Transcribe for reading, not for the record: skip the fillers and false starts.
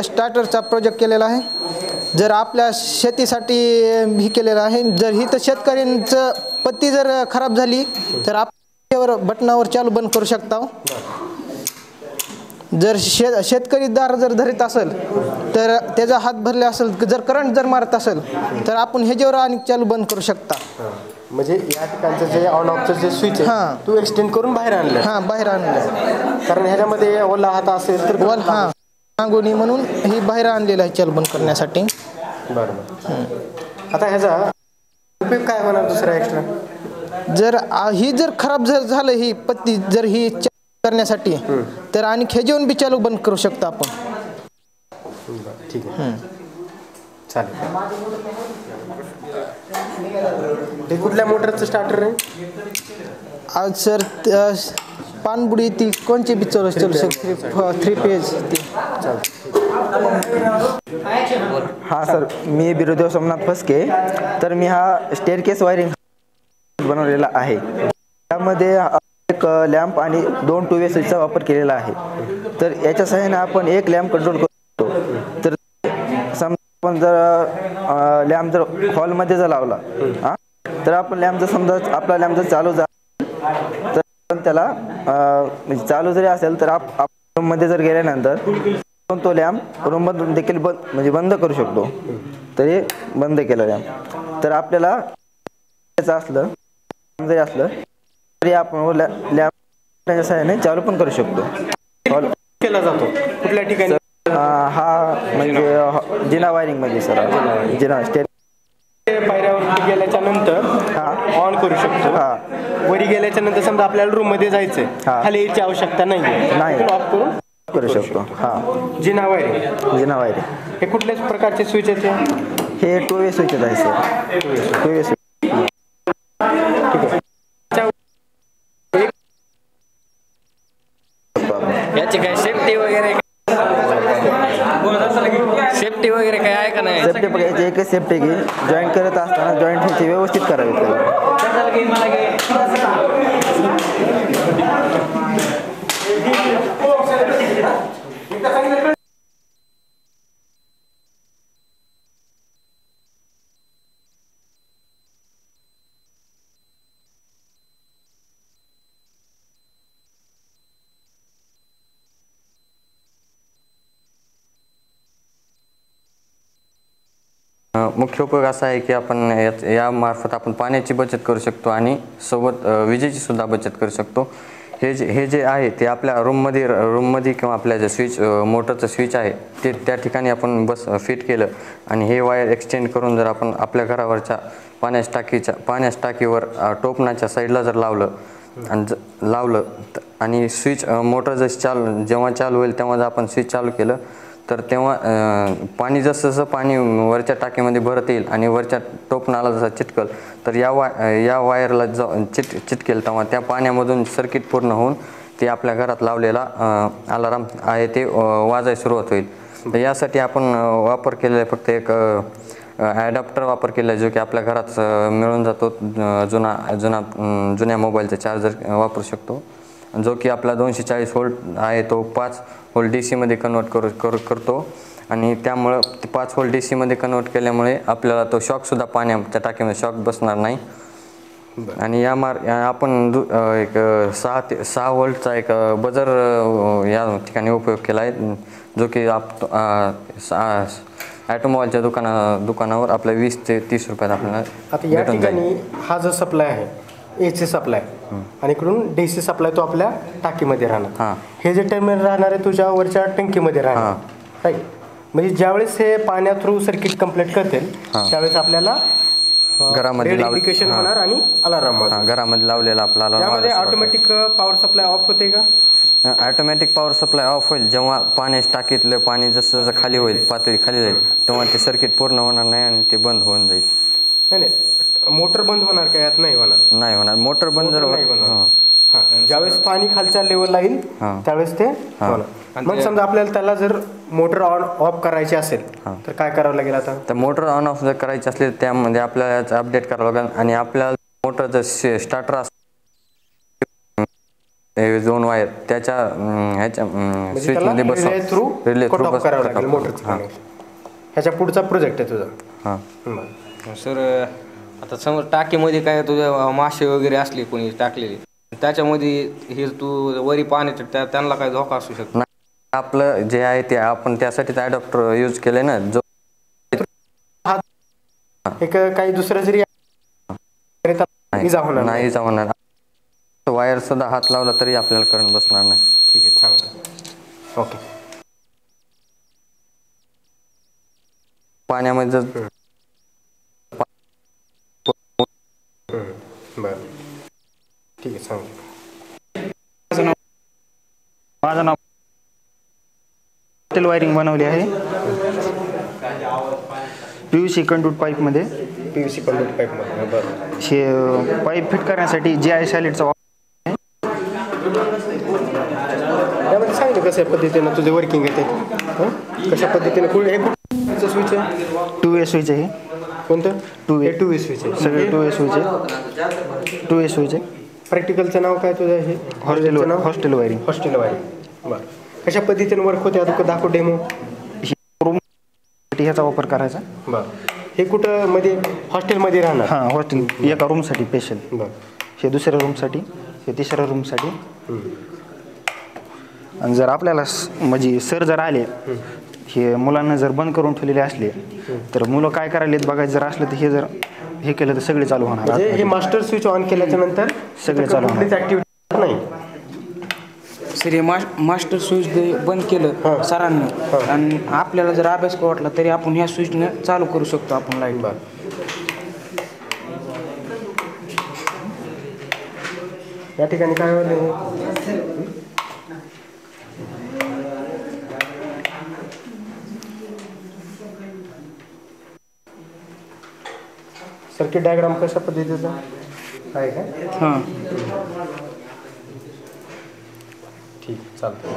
स्टार्टरचा project केलेला आहे. जर आपल्या शेतीसाठी ही केलेलं आहे. जर ही तर शेतकऱ्यांचं पत्ती जर खराब झाली तर आपण बटनावर चालू बंद करू शकता. जर शेतकरी दार जर धरीत असेल तर त्याचा हात भरले असेल, जर करंट जर मारत असेल तर आपण ह्याच्यावर आणि चालू बंद करू शकता. म्हणजे या ठिकाणचं जे ऑन ऑफचं जे स्विच आहे तू एक्सटेंड करून बाहेर आणलं. बाहेर आणलं कारण ह्याच्यामध्ये ओला हात असेल तर सांगोनी म्हणून ही बाहेर आणलेलं आहे चालू बंद करण्यासाठी. बरोबर. आता ह्याचा उपयोग काय होणार दुसरा एक्स्ट्रा? जर ही जर खराब झालं ही पत्ती जर ही करण्यासाठी तर आणि खेजवून बी चालू बंद करू शकतो आपण. ठीक आहे, चालेल. हे कुठल्या मोटरचं स्टार्टर आहे? आज सर पानबुडी ती कोणची बी चालू शकते 3 पेज ती. हां सर, मी बिरुदेव सोमनाथ फसके. तर मी हा स्टेअरकेस वायरिंग बनवलेला आहे. त्यामध्ये एक लॅम्प आणि 2 2 वे स्विचचा वापर केलेला आहे. तर याच्या सहाय्याने आपण एक लॅम्प कंट्रोल करू शकतो. तर समजा आपण जर लॅम्प जर हॉलमध्ये जर लावला तर आपण लॅम्प जर समजा आपला लॅम्प जर चालू झाला तर आपण त्याला म्हणजे चालू जरी असेल तर आपण रूममध्ये जर गेल्यानंतर तो लॅम्प रूममधून देखील बंद करू शकतो. तरी बंद केला लॅम्प तर आपल्याला असलं जरी असलं तरी आपण लॅम्पच्या सहाय्याने चालू पण करू शकतो. केला जातो कुठल्या ठिकाणी? हा म्हणजे जिना वायरिंग मध्ये सर. जिना स्टेट पायऱ्यावरती गेल्याच्या नंतर ऑन करू शकतो. वरी गेल्याच्या नंतर समजा आपल्याला रूम मध्ये जायचंय, खाली यायची आवश्यकता नाही, ऑफ करू शकतो. जिना वायरिंग हे कुठल्याच प्रकारचे स्विच आहेत? हे 2 वे स्विच आहे सर. 2 वे स्विच. याची काय सेफ्टी वगैरे काय आहे का नाही? सेफ्टी बघा, याची एकच सेफ्टी की जॉईंट करत असताना जॉईंट ह्याची व्यवस्थित करावी. मुख्य उपयोग असा आहे की आपण यामार्फत आपण पाण्याची बचत करू शकतो आणि सोबत विजेची सुद्धा बचत करू शकतो. हे जे आहे ते आपल्या रूममध्ये किंवा आपल्या जे स्विच मोटरचं स्विच आहे ते त्या ठिकाणी आपण फिट केलं आणि हे वायर एक्सटेंड करून जर आपण आपल्या घरावरच्या पाण्याच्या टाकीवर टोपणाच्या साईडला जर लावलं आणि स्विच मोटर जेव्हा चालू होईल तेव्हा जर आपण स्विच चालू केलं तर तेव्हा पाणी जसं पाणी वरच्या टाकीमध्ये भरत येईल आणि वरच्या टोपणाला जसं चिटकल तर या वायरला चिटकेल तेव्हा त्या पाण्यामधून सर्किट पूर्ण होऊन ते आपल्या घरात लावलेला अलार्म आहे ते वाजायला सुरुवात होईल. तर यासाठी आपण वापर केलेला फक्त एक ॲडॅप्टर वापर केला जो की आपल्या घरात मिळून जातो. जुन्या मोबाईलचा चार्जर वापरू शकतो जो की आपला 240 व्होल्ट आहे तो 5 व्होल्ट DC मध्ये कन्वर्ट करतो आणि त्यामुळं 5 व्होल्ट DC मध्ये कन्वर्ट केल्यामुळे आपल्याला तो शॉकसुद्धा पाण्याच्या टाकीमध्ये शॉक बसणार नाही. आणि आपण एक 6 व्होल्टचा एक बजर या ठिकाणी उपयोग केला आहे जो की ॲटोमोबाईलच्या दुकानावर आपल्या 20 ते 30 रुपयात आपल्याला. आता या ठिकाणी हा जो सप्लाय आहे AC सप्लाय आणि इकडून DC सप्लाय तो आपल्या टाकीमध्ये राहणार. हे जे टर्मिनल राहणार आहे तुझ्या वरच्या टंकीमध्ये राहणार, राईट? म्हणजे ज्यावेळेस हे पाण्या थ्रू सर्किट कंप्लीट करतील त्यावेळेस आपल्याला घरामध्ये इंडिकेशन होणार आणि अलार्म घरामध्ये लावलेला आपला अलार्म. त्यामध्ये ऑटोमॅटिक पॉवर सप्लाय ऑफ होते का? ऑटोमॅटिक पॉवर सप्लाय ऑफ होईल जेव्हा पाण्याच्या टाकीतलं पाणी जसं खाली होईल, पातळी खाली जाईल तेव्हा ते सर्किट पूर्ण होणार नाही आणि ते बंद होऊन जाईल. नाही, मोटर बंद होणार का? यात नाही होणार. मोटर बंद जर ज्यावेळेस पाणी खालच्या लेवलला येईल त्यावेळेस ते होणार. मग समजा आपल्याला त्याला जर मोटर ऑन ऑफ करायची असेल तर काय करावं लागेल? आता तर मोटर ऑन ऑफ जर करायची असली तर त्यामध्ये आपल्याला अपडेट करावं लागेल आणि आपल्याला मोटरचं स्टार्टर 2 वायर त्याच्या ह्याच्या स्विचमध्ये बसव रिले थ्रू करावं लागेल मोटरचं. ह्याच्या पुढचा प्रोजेक्ट आहे तुझा. हां सर आता समज टाकीमध्ये काय तुझ्या मासे वगैरे असले कोणी टाकलेले त्याच्यामध्ये हे तू वरी पाण्याचं त्यांना काय धोका असू शकतो? आपलं जे आहे ते आपण त्यासाठीच ॲडॉप्टर यूज केले ना. जो एक काही दुसरं जरी नाही जाणार वायर सुद्धा हात लावला तरी आपल्याला करंट बसणार नाही. ठीक आहे, चांगलं. ओके. पाण्यामध्ये जर बरं ठीक आहे, चांगलं. माझं नाव वायरिंग बनवली आहे PVC कंडूट पाईपमध्ये. PVC कंडक्ट पाईपमध्ये. बरं. हे पाईप फिट करण्यासाठी GI सॅलिडचा वापर. त्यामध्ये सांग ना कशा पद्धतीनं तुझे वर्किंग आहे ते. कशा पद्धतीनं हे कुठचं स्विच आहे? 2 स्विच आहे. कोणतं? 2 स्विच आहे. सगळे 2 स्विच आहे. 2 स्विच आहे. प्रॅक्टिकलचं नाव काय तुझं? हे हॉस्टेल वायरिंग. Hostel wiring. बरं. कशा पद्धतीनं वर्क होते आता दाखव डेमो. ह्याचा वापर करायचा. बरं. हे कुठं मध्ये हॉस्टेलमध्ये राहणार? हां, हॉस्टेल एका रूमसाठी स्पेशल. बरं. हे दुसऱ्या रूमसाठी, हे तिसऱ्या रूमसाठी. आणि जर आपल्याला म्हणजे सर जर आले हे मुलांना जर बंद करून ठेवलेले असले तर मुलं काय करायलेत बघायचं जर असलं तर हे जर हे केलं तर सगळे चालू होणार. म्हणजे हे मास्टर स्विच ऑन केल्याच्या नंतर सगळे चालू होणार. ऍक्टिव्हिटी नाही. सर हे मास्टर स्विच बंद केलं सरांनी आणि आपल्याला जर अभ्यास करू वाटला तरी आपण ह्या स्विचने चालू करू शकतो आपण लाईट. बरं. या ठिकाणी काय होतं? सर्किट डायग्राम कशा पद्धतीचा आहे का? हां ठीक, चालतं.